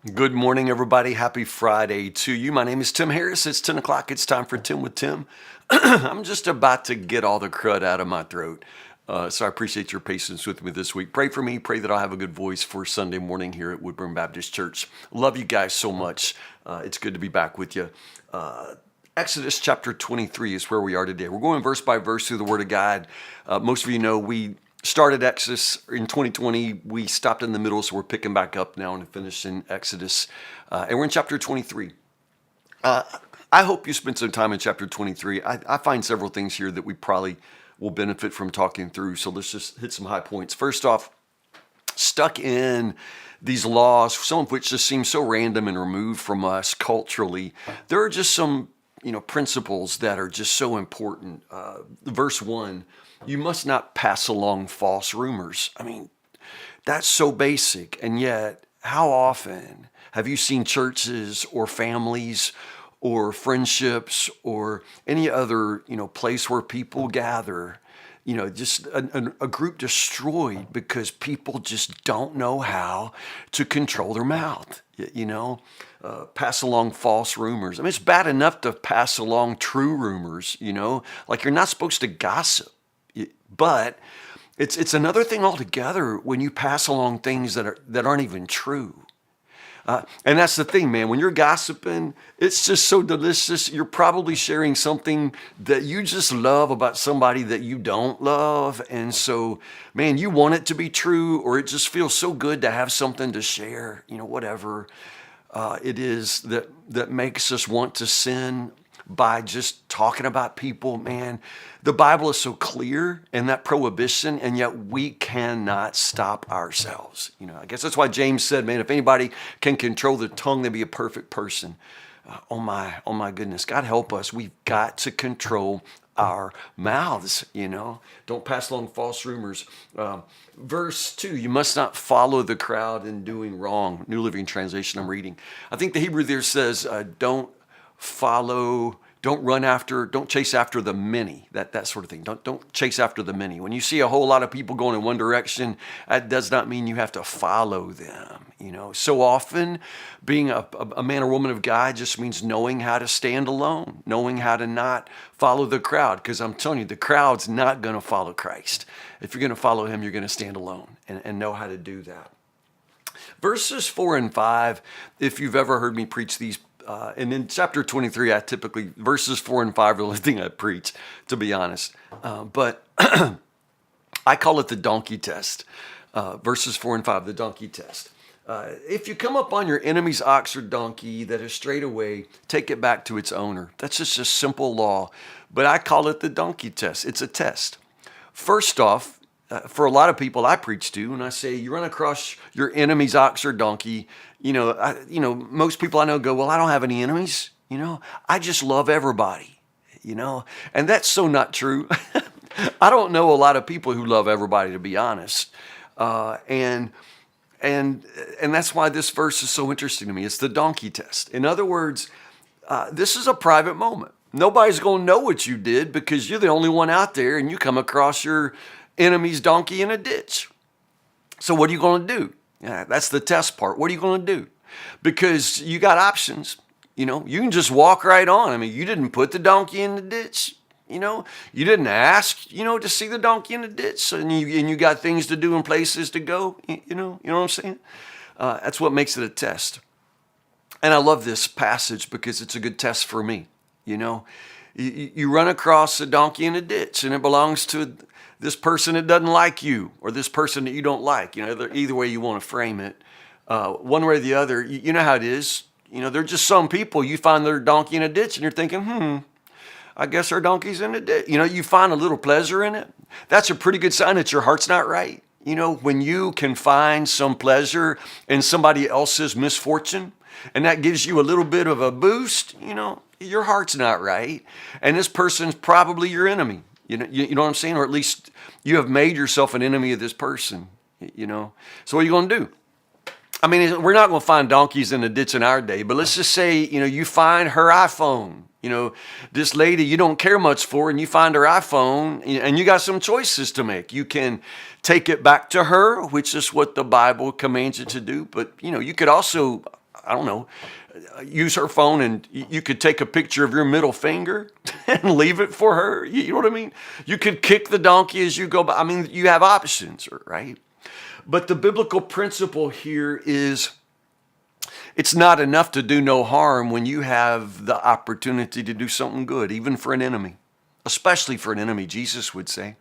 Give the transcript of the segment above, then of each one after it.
Good morning, everybody. Happy Friday to you. My name is Tim Harris. It's 10 o'clock. It's time for 10 with Tim. I'm just about to get all the crud out of my throat. So I appreciate your patience with me this week. Pray for me. Pray that I'll have a good voice for Sunday morning here at Woodburn Baptist Church. Love you guys so much. It's good to be back with you. Exodus chapter 23 is where we are today. We're going verse by verse through the Word of God. Most of you know we started Exodus in 2020. We stopped in the middle, so we're picking back up now and finishing Exodus. And we're in chapter 23. I hope you spent some time in chapter 23. I find several things here that we probably will benefit from talking through. So let's just hit some high points. First off, stuck in these laws, some of which just seem so random and removed from us culturally, there are just some principles that are just so important. Verse 1, you must not pass along false rumors. I mean, that's so basic. And yet, how often have you seen churches or families or friendships or any other, place where people gather, just a group destroyed because people just don't know how to control their mouth, pass along false rumors. I mean, it's bad enough to pass along true rumors, like you're not supposed to gossip, but it's another thing altogether when you pass along things that aren't even true. And that's the thing, man. When you're gossiping, it's just so delicious. You're probably sharing something that you just love about somebody that you don't love. And so, man, you want it to be true, or it just feels so good to have something to share, whatever it is that makes us want to sin by just talking about people, man. The Bible is so clear in that prohibition, and yet we cannot stop ourselves. I guess that's why James said, man, if anybody can control the tongue, they'd be a perfect person. Oh my goodness. God help us. We've got to control our mouths, Don't pass along false rumors. Verse 2, you must not follow the crowd in doing wrong. New Living Translation I'm reading. I think the Hebrew there says, don't chase after the many, that sort of thing. Don't chase after the many. When you see a whole lot of people going in one direction, that does not mean you have to follow them. So often being a man or woman of God just means knowing how to stand alone, knowing how to not follow the crowd. Because I'm telling you, the crowd's not going to follow Christ. If you're going to follow him, you're going to stand alone and know how to do that. Verses 4 and 5, if you've ever heard me preach these, and in chapter 23, verses 4 and 5 are the only thing I preach, to be honest. But I call it the donkey test. Verses 4 and 5, the donkey test. If you come up on your enemy's ox or donkey that is strayed away, take it back to its owner. That's just a simple law, but I call it the donkey test. It's a test. First off, for a lot of people I preach to, and I say, you run across your enemy's ox or donkey, most people I know go, well, I don't have any enemies, I just love everybody, and that's so not true. I don't know a lot of people who love everybody, to be honest. And that's why this verse is so interesting to me. It's the donkey test. In other words, this is a private moment. Nobody's going to know what you did because you're the only one out there and you come across your enemy's donkey in a ditch. So what are you going to do? Yeah, that's the test part. What are you going to do? Because you got options. You can just walk right on. I mean, you didn't put the donkey in the ditch. You didn't ask, to see the donkey in the ditch, and you got things to do and places to go. You know what I'm saying? That's what makes it a test. And I love this passage because it's a good test for me. You run across a donkey in a ditch, and it belongs to this person that doesn't like you, or this person that you don't like. Either way you want to frame it, one way or the other. You know how it is. There are just some people, you find their donkey in a ditch, and you're thinking, I guess our donkey's in a ditch. You find a little pleasure in it. That's a pretty good sign that your heart's not right. When you can find some pleasure in somebody else's misfortune, and that gives you a little bit of a boost, your heart's not right. And this person's probably your enemy. You know what I'm saying? Or at least you have made yourself an enemy of this person, So what are you going to do? I mean, we're not going to find donkeys in the ditch in our day, but let's just say, you find her iPhone. This lady you don't care much for, and you find her iPhone, and you got some choices to make. You can take it back to her, which is what the Bible commands you to do. But, you could also I don't know, use her phone and you could take a picture of your middle finger and leave it for her. You know what I mean? You could kick the donkey as you go by. I mean, you have options, right? But the biblical principle here is it's not enough to do no harm when you have the opportunity to do something good, even for an enemy, especially for an enemy, Jesus would say.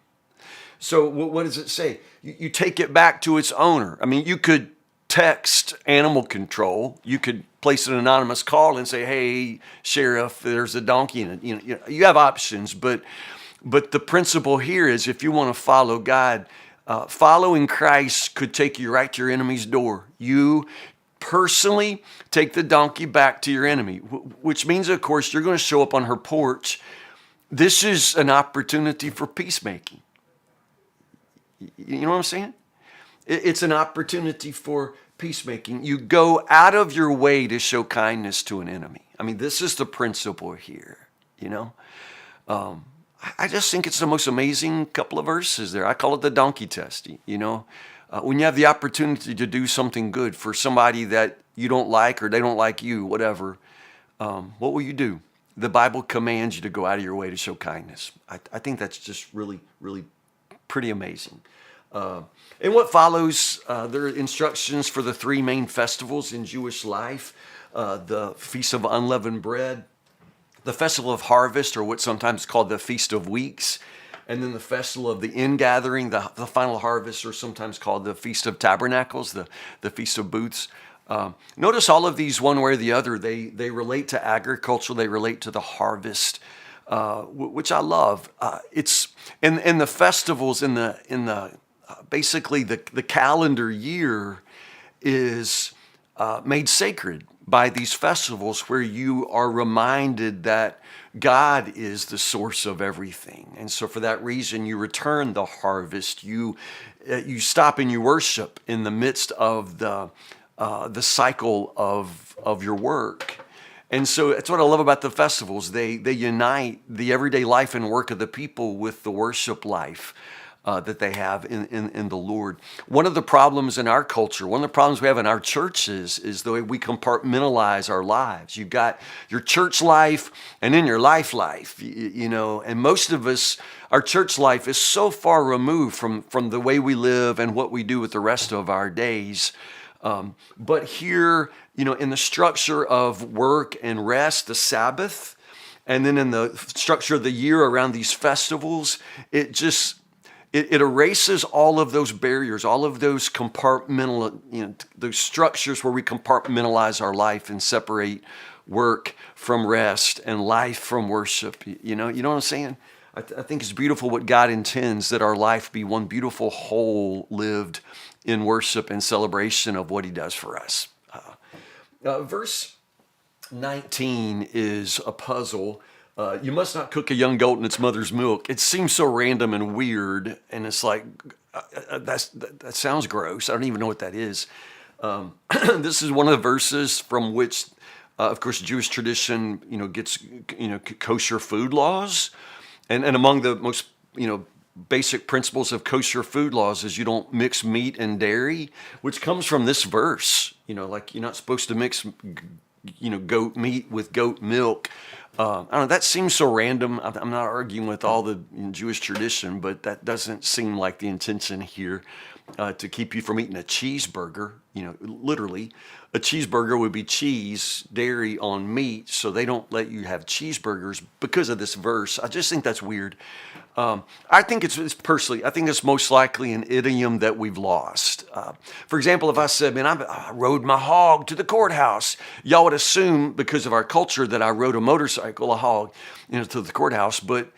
So what does it say? You take it back to its owner. I mean, you could text animal control. You could place an anonymous call and say, "Hey, sheriff, there's a donkey in it." You have options, but the principle here is if you want to follow God, following Christ could take you right to your enemy's door. You personally take the donkey back to your enemy, which means, of course, you're going to show up on her porch. This is an opportunity for peacemaking. You know what I'm saying? It's an opportunity for peacemaking. You go out of your way to show kindness to an enemy. I mean, this is the principle here, you know? I just think it's the most amazing couple of verses there. I call it the donkey test, you know? When you have the opportunity to do something good for somebody that you don't like or they don't like you, whatever, what will you do? The Bible commands you to go out of your way to show kindness. I think that's just really, really pretty amazing. And what follows, there are instructions for the three main festivals in Jewish life, the Feast of Unleavened Bread, the Festival of Harvest, or what's sometimes called the Feast of Weeks, and then the Festival of the Ingathering, the final harvest, or sometimes called the Feast of Tabernacles, the Feast of Booths. Notice all of these, one way or the other, they relate to agriculture, they relate to the harvest, which I love. It's in the festivals, in the basically the calendar year is made sacred by these festivals where you are reminded that God is the source of everything. And so for that reason, you return the harvest. You stop and you worship in the midst of the cycle of your work. And so that's what I love about the festivals. They unite the everyday life and work of the people with the worship life that they have in the Lord. One of the problems in our culture, one of the problems we have in our churches is the way we compartmentalize our lives. You've got your church life and then your life, you know, and most of us, our church life is so far removed from the way we live and what we do with the rest of our days. But here, you know, in the structure of work and rest, the Sabbath, and then in the structure of the year around these festivals, it erases all of those barriers, all of those those structures where we compartmentalize our life and separate work from rest and life from worship. You know what I'm saying? I think it's beautiful what God intends, that our life be one beautiful whole lived in worship and celebration of what He does for us. Verse 19 is a puzzle. You must not cook a young goat in its mother's milk. It seems so random and weird, and it's like, that sounds gross. I don't even know what that is. This is one of the verses from which, of course, Jewish tradition, gets, kosher food laws. And among the most, basic principles of kosher food laws is you don't mix meat and dairy, which comes from this verse. Like you're not supposed to mix, goat meat with goat milk. I don't know, that seems so random. I'm not arguing with all the Jewish tradition, but that doesn't seem like the intention here to keep you from eating a cheeseburger. Literally, a cheeseburger would be cheese, dairy on meat, so they don't let you have cheeseburgers because of this verse. I just think that's weird. I think it's personally, I think it's most likely an idiom that we've lost. For example, if I said, man, I rode my hog to the courthouse, y'all would assume because of our culture that I rode a motorcycle, a hog, to the courthouse. But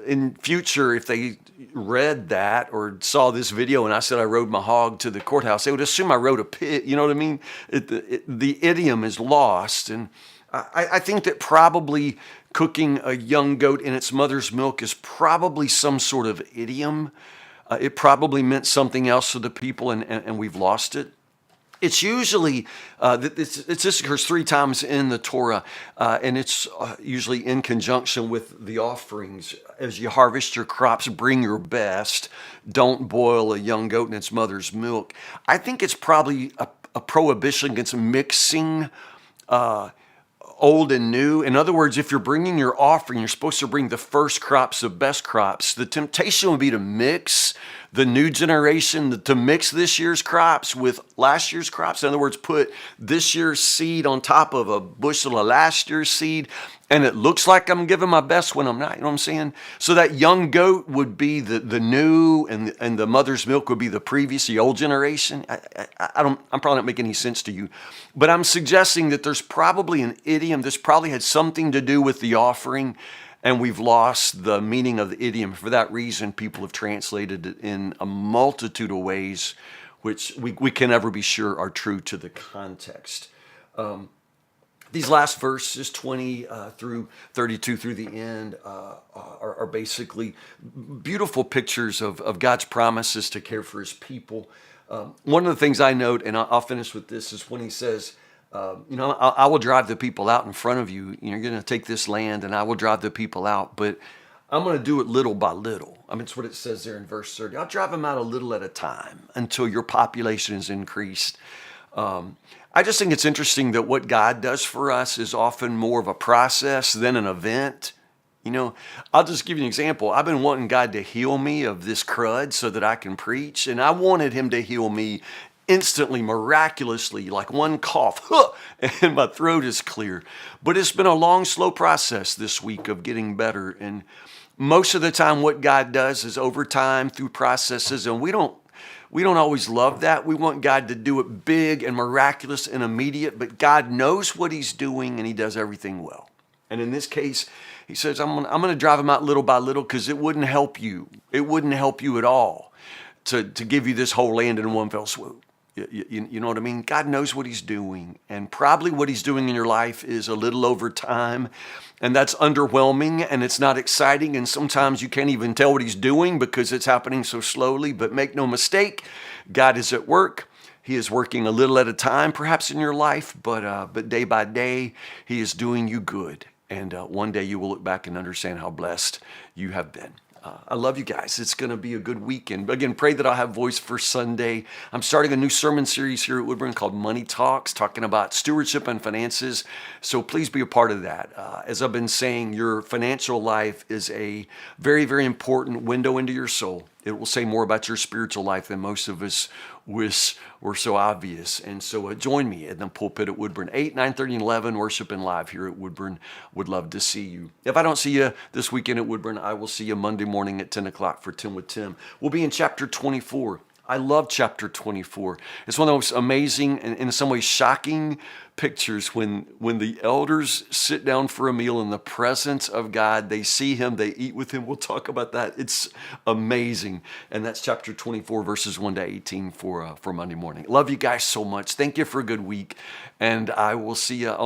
in future, if they read that or saw this video and I said I rode my hog to the courthouse, they would assume I rode a pig. You know what I mean? The idiom is lost. And I think that probably cooking a young goat in its mother's milk is probably some sort of idiom. It probably meant something else to the people, and we've lost it. It's usually, this occurs 3 times in the Torah, and it's usually in conjunction with the offerings. As you harvest your crops, bring your best. Don't boil a young goat in its mother's milk. I think it's probably a prohibition against mixing old and new. In other words, if you're bringing your offering, you're supposed to bring the first crops, the best crops. The temptation would be to mix the new generation, to mix this year's crops with last year's crops. In other words, put this year's seed on top of a bushel of last year's seed, and it looks like I'm giving my best when I'm not. You know what I'm saying? So that young goat would be the new, and the mother's milk would be the previous, the old generation. I'm probably not making any sense to you, but I'm suggesting that there's probably an idiom. This probably had something to do with the offering, and we've lost the meaning of the idiom. For that reason, people have translated it in a multitude of ways, which we can never be sure are true to the context. These last verses, 20 through 32 through the end, are basically beautiful pictures of God's promises to care for his people. One of the things I note, and I'll finish with this, is when he says, I will drive the people out in front of you. You're going to take this land, and I will drive the people out, but I'm going to do it little by little. I mean, it's what it says there in verse 30. I'll drive them out a little at a time until your population is increased. I just think it's interesting that what God does for us is often more of a process than an event. I'll just give you an example. I've been wanting God to heal me of this crud so that I can preach, and I wanted him to heal me instantly, miraculously, like one cough, and my throat is clear. But it's been a long, slow process this week of getting better. And most of the time what God does is over time through processes, and we don't always love that. We want God to do it big and miraculous and immediate, but God knows what he's doing, and he does everything well. And in this case, he says, I'm going to drive them out little by little, because it wouldn't help you. It wouldn't help you at all to give you this whole land in one fell swoop. You know what I mean? God knows what he's doing, and probably what he's doing in your life is a little over time, and that's underwhelming, and it's not exciting, and sometimes you can't even tell what he's doing because it's happening so slowly. But make no mistake, God is at work. He is working a little at a time, perhaps in your life, but day by day, he is doing you good, and one day you will look back and understand how blessed you have been. I love you guys. It's going to be a good weekend. But again, pray that I'll have voice for Sunday. I'm starting a new sermon series here at Woodburn called Money Talks, talking about stewardship and finances. So please be a part of that. As I've been saying, your financial life is a very, very important window into your soul. It will say more about your spiritual life than most of us wish were so obvious. And so join me in the pulpit at Woodburn, 8, 9:30, and 11, worshiping live here at Woodburn. Would love to see you. If I don't see you this weekend at Woodburn, I will see you Monday morning at 10 o'clock for 10 with Tim. We'll be in chapter 24. I love chapter 24. It's one of those amazing and in some ways shocking pictures when the elders sit down for a meal in the presence of God. They see him, they eat with him. We'll talk about that. It's amazing. And that's chapter 24, verses 1 to 18 for Monday morning. Love you guys so much. Thank you for a good week. And I will see you on